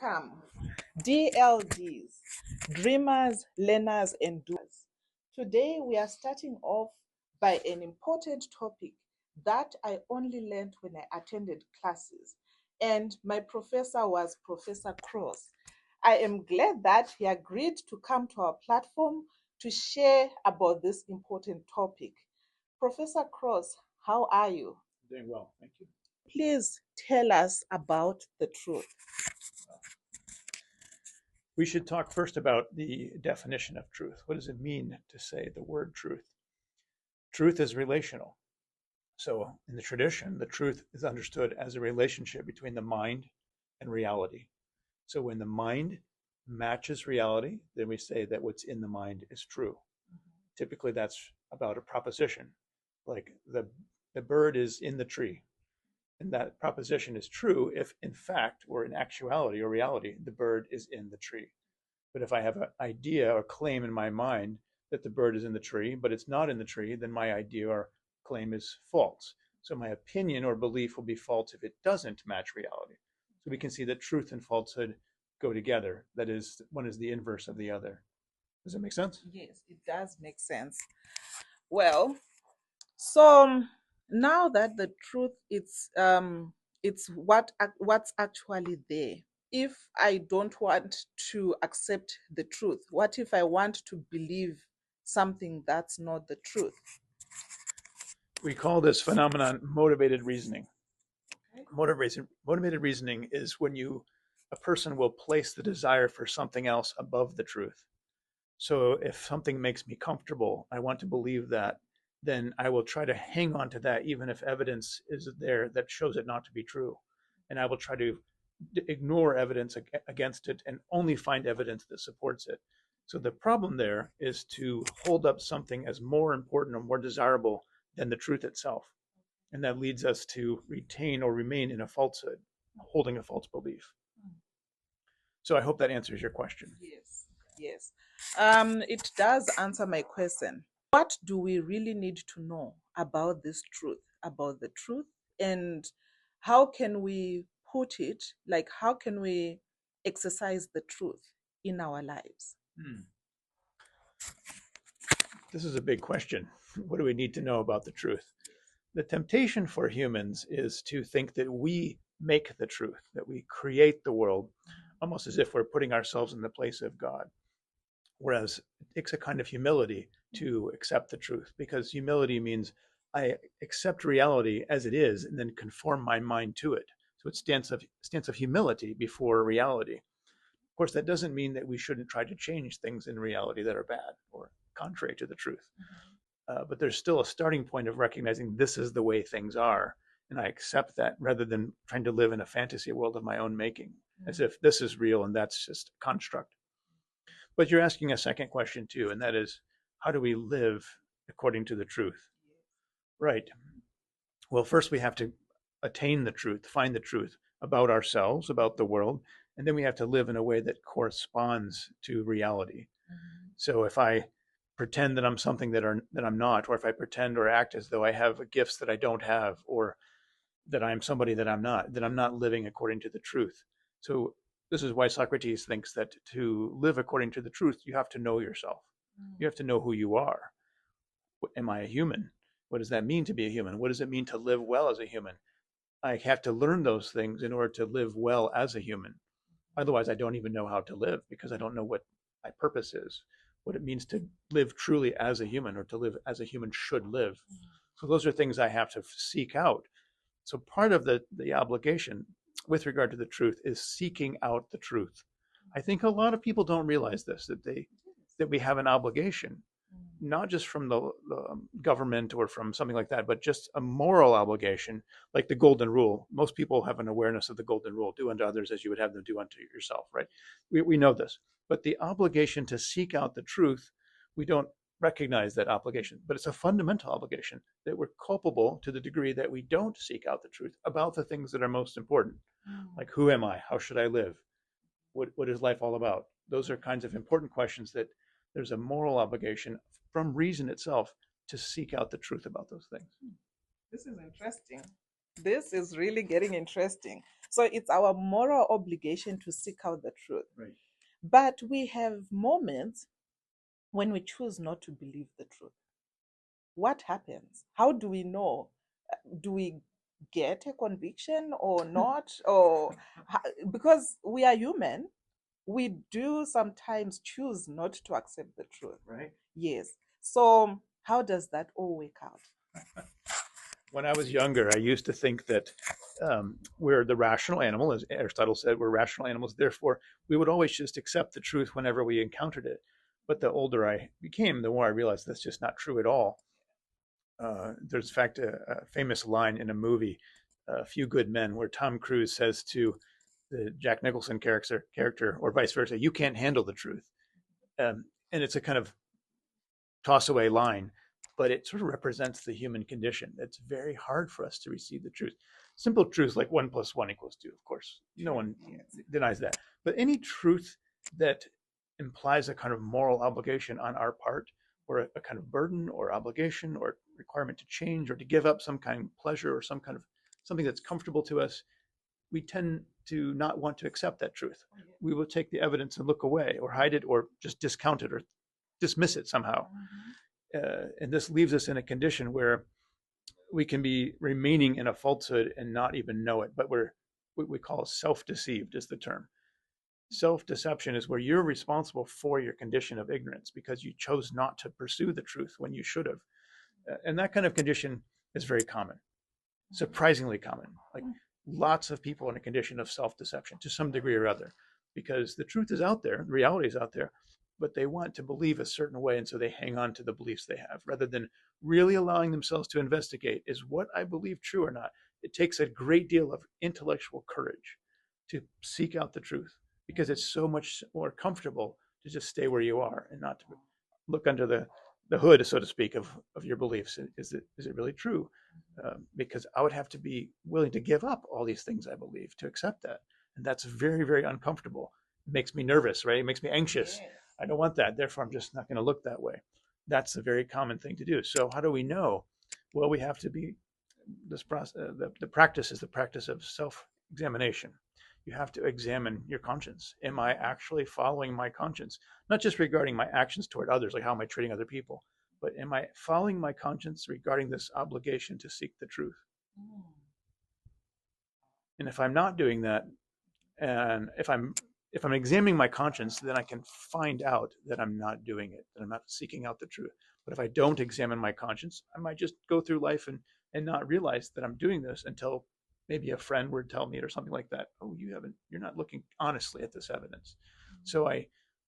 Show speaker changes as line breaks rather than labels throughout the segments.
Welcome, DLDs, dreamers, learners, and doers. Today we are starting off by an important topic that I only learned when I attended classes, and my professor was Professor Cross. I am glad that he agreed to come to our platform to share about this important topic. Professor Cross, how are you?
Doing well, thank you.
Please tell us about the truth.
We should talk first about the definition of truth. What does it mean to say the word truth? Truth is relational. So, in the tradition, the truth is understood as a relationship between the mind and reality. So, when the mind matches reality, then we say that what's in the mind is true. Typically, that's about a proposition, like the bird is in the tree. And that proposition is true if, in fact, or in actuality or reality, the bird is in the tree. But if I have an idea or claim in my mind that the bird is in the tree, but it's not in the tree, then my idea or claim is false. So my opinion or belief will be false if it doesn't match reality. So we can see that truth and falsehood go together. That is, one is the inverse of the other. Does that make sense?
Yes, it does make sense. Well, so now that the truth it's what's actually there. If I don't want to accept the truth, what if I want to believe something that's not the truth?
We call this phenomenon motivated reasoning.
Okay.
Motivated reasoning is when a person will place the desire for something else above the truth. So if something makes me comfortable, I want to believe that, then I will try to hang on to that, even if evidence is there that shows it not to be true. And I will try to ignore evidence against it and only find evidence that supports it. So the problem there is to hold up something as more important or more desirable than the truth itself. And that leads us to retain or remain in a falsehood, holding a false belief. So I hope that answers your question.
Yes, yes. It does answer my question. What do we really need to know about this truth, about the truth, and how can we put it, like, how can we exercise the truth in our lives?
This is a big question. What do we need to know about the truth? The temptation for humans is to think that we make the truth, that we create the world, almost as if we're putting ourselves in the place of God. Whereas it takes a kind of humility to accept the truth, because humility means I accept reality as it is and then conform my mind to it. So it's stance of humility before reality. Of course, that doesn't mean that we shouldn't try to change things in reality that are bad or contrary to the truth. But there's still a starting point of recognizing this is the way things are, and I accept that rather than trying to live in a fantasy world of my own making, as if this is real and that's just a construct. But you're asking a second question too, and that is, how do we live according to the truth? Right. Well, first we have to attain the truth, find the truth about ourselves, about the world, and then we have to live in a way that corresponds to reality. So if I pretend that I'm something that I'm not, or if I pretend or act as though I have gifts that I don't have, or that I'm somebody that I'm not, then I'm not living according to the truth. So this is why Socrates thinks that to live according to the truth, you have to know yourself. You have to know who you are. Am I a human? What does that mean to be a human? What does it mean to live well as a human? I have to learn those things in order to live well as a human. Otherwise, I don't even know how to live, because I don't know what my purpose is, what it means to live truly as a human, or to live as a human should live. So those are things I have to seek out. So part of the obligation with regard to the truth is seeking out the truth. I think a lot of people don't realize this, that we have an obligation, not just from the government or from something like that, but just a moral obligation, like the golden rule. Most people have an awareness of the golden rule: do unto others as you would have them do unto yourself, right? We know this. But the obligation to seek out the truth, we don't recognize that obligation, but it's a fundamental obligation, that we're culpable to the degree that we don't seek out the truth about the things that are most important. Like, who am I? How should I live? What is life all about? Those are kinds of important questions that there's a moral obligation from reason itself to seek out the truth about those things.
This is interesting. This is really getting interesting. So it's our moral obligation to seek out the truth.
Right.
But we have moments when we choose not to believe the truth. What happens? How do we know? Do we get a conviction or not? Or because we are human, we do sometimes choose not to accept the truth.
Right.
Yes. So how does that all work out?
When I was younger, I used to think that we're the rational animal, as Aristotle said, we're rational animals. Therefore, we would always just accept the truth whenever we encountered it. But the older I became, the more I realized that's just not true at all. There's, in fact, a famous line in a movie, A Few Good Men, where Tom Cruise says to the Jack Nicholson character, or vice versa, "You can't handle the truth." And it's a kind of toss away line, but it sort of represents the human condition. It's very hard for us to receive the truth. Simple truths like 1 + 1 = 2, of course, no one denies that. But any truth that implies a kind of moral obligation on our part, or a kind of burden or obligation or requirement to change or to give up some kind of pleasure or some kind of something that's comfortable to us, we tend to not want to accept that truth. We will take the evidence and look away or hide it or just discount it or dismiss it somehow. And this leaves us in a condition where we can be remaining in a falsehood and not even know it, but we're what we call self-deceived is the term. Self-deception is where you're responsible for your condition of ignorance because you chose not to pursue the truth when you should have. And that kind of condition is very common, surprisingly common. Like lots of people in a condition of self-deception to some degree or other, because the truth is out there, the reality is out there, but they want to believe a certain way, and so they hang on to the beliefs they have rather than really allowing themselves to investigate, is what I believe true or not? It takes a great deal of intellectual courage to seek out the truth because it's so much more comfortable to just stay where you are and not to look under the hood, so to speak, of your beliefs. Is it really true? Because I would have to be willing to give up all these things I believe to accept that, and that's very, very uncomfortable. It makes me nervous, right? It makes me anxious.
Yes.
I don't want that. Therefore, I'm just not going to look that way. That's a very common thing to do. So how do we know? Well, we have to be this process. The practice is the practice of self-examination. You have to examine your conscience. Am I actually following my conscience? Not just regarding my actions toward others, like how am I treating other people, but am I following my conscience regarding this obligation to seek the truth? And if I'm not doing that, and if I'm examining my conscience, then I can find out that I'm not doing it, that I'm not seeking out the truth. But if I don't examine my conscience, I might just go through life and not realize that I'm doing this until maybe a friend would tell me it or something like that. Oh, you're not looking honestly at this evidence. So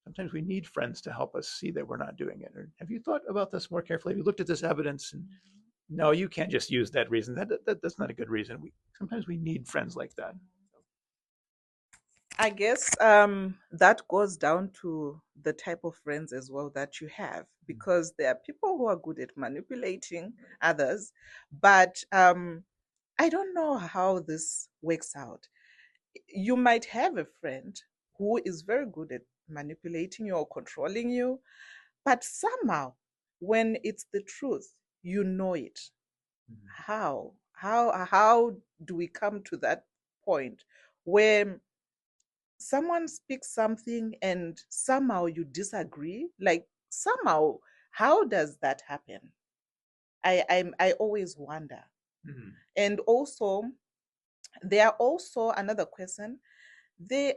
sometimes we need friends to help us see that we're not doing it. Or have you thought about this more carefully? Have you looked at this evidence and no, you can't just use that reason. That's not a good reason. Sometimes we need friends like that.
I guess that goes down to the type of friends as well that you have, because there are people who are good at manipulating others, but I don't know how this works out. You might have a friend who is very good at manipulating you or controlling you, but somehow when it's the truth, you know it. How do we come to that point where someone speaks something and somehow you disagree? Like somehow, how does that happen? I always wonder.
Mm-hmm.
And also, there are also another question. They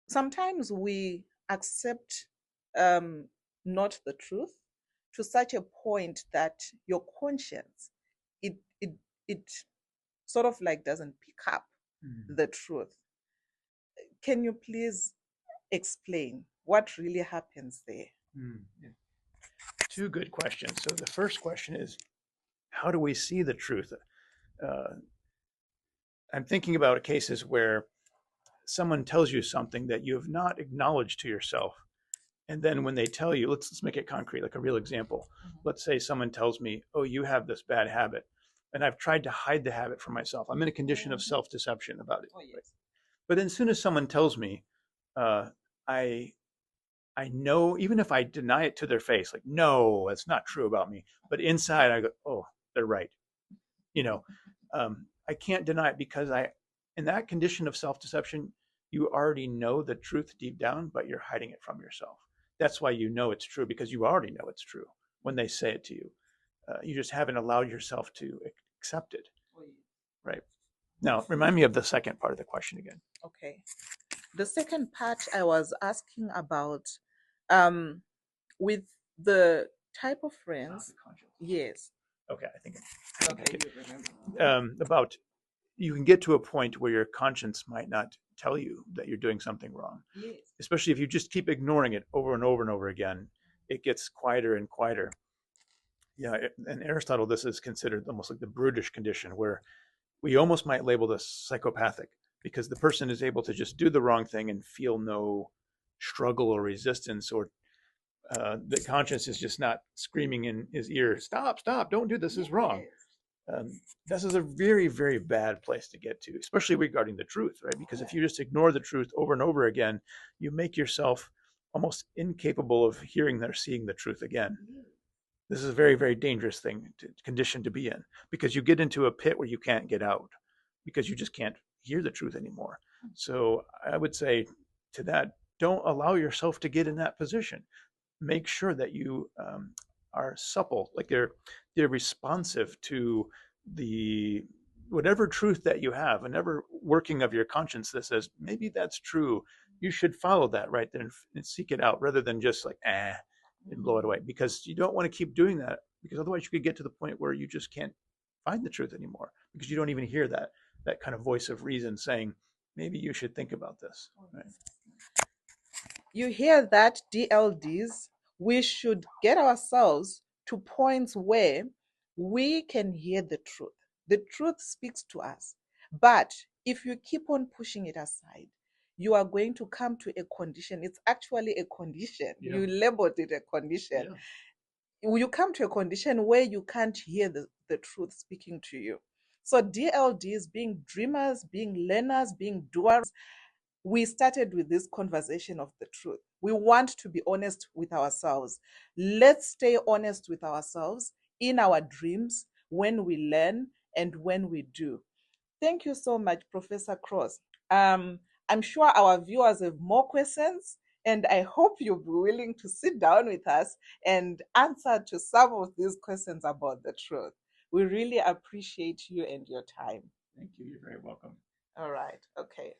sometimes we accept um not the truth to such a point that your conscience it it it sort of like doesn't pick up the truth. Can you please explain what really happens there?
Yeah. Two good questions. So the first question is, how do we see the truth? Uh, I'm thinking about cases where someone tells you something that you have not acknowledged to yourself. And then when they tell you, let's make it concrete, like a real example. Let's say someone tells me, oh, you have this bad habit. And I've tried to hide the habit from myself. I'm in a condition of self-deception about it.
Oh, yes.
Right? But then as soon as someone tells me, uh, I I know, even if I deny it to their face, like, no, that's not true about me. But inside I go, oh, they're right. You know, I can't deny it because In that condition of self-deception, you already know the truth deep down, but you're hiding it from yourself. That's why you know it's true, because you already know it's true when they say it to you. You just haven't allowed yourself to accept it. Right. Now, remind me of the second part of the question again.
Okay. The second part I was asking about, um, with the type of friends. Yes.
Okay, I think
Okay,
I
you remember.
about you can get to a point where your conscience might not tell you that you're doing something wrong.
Yes.
Especially if you just keep ignoring it over and over and over again, it gets quieter and quieter. Yeah, in Aristotle, this is considered almost like the brutish condition, where we almost might label this psychopathic, because the person is able to just do the wrong thing and feel no struggle or resistance, or the conscience is just not screaming in his ear, "Stop, stop, don't do this, this is wrong." This is a very, very bad place to get to, especially regarding the truth, right? Because if you just ignore the truth over and over again, you make yourself almost incapable of hearing or seeing the truth again. This is a very, very dangerous condition to be in, because you get into a pit where you can't get out, because you just can't hear the truth anymore. So I would say to that, don't allow yourself to get in that position. Make sure that you are supple, like they're responsive to the whatever truth that you have, whatever working of your conscience that says maybe that's true. You should follow that right then and seek it out, rather than just like and blow it away, because you don't want to keep doing that, because otherwise you could get to the point where you just can't find the truth anymore, because you don't even hear that kind of voice of reason saying maybe you should think about this, right?
You hear that, DLDs? We should get ourselves to points where we can hear the truth. The truth speaks to us. But if you keep on pushing it aside, you are going to come to a condition. It's actually a condition.
Yeah.
You labeled it a condition.
Yeah.
You come to a condition where you can't hear the truth speaking to you. So DLDs, being dreamers, being learners, being doers, we started with this conversation of the truth. We want to be honest with ourselves. Let's stay honest with ourselves in our dreams, when we learn and when we do. Thank you so much, Professor Cross. I'm sure our viewers have more questions, and I hope you'll be willing to sit down with us and answer to some of these questions about the truth. We really appreciate you and your time.
Thank you. You're very welcome.
All right. Okay.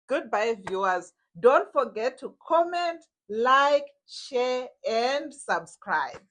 Goodbye, viewers. Don't forget to comment, like, share, and subscribe.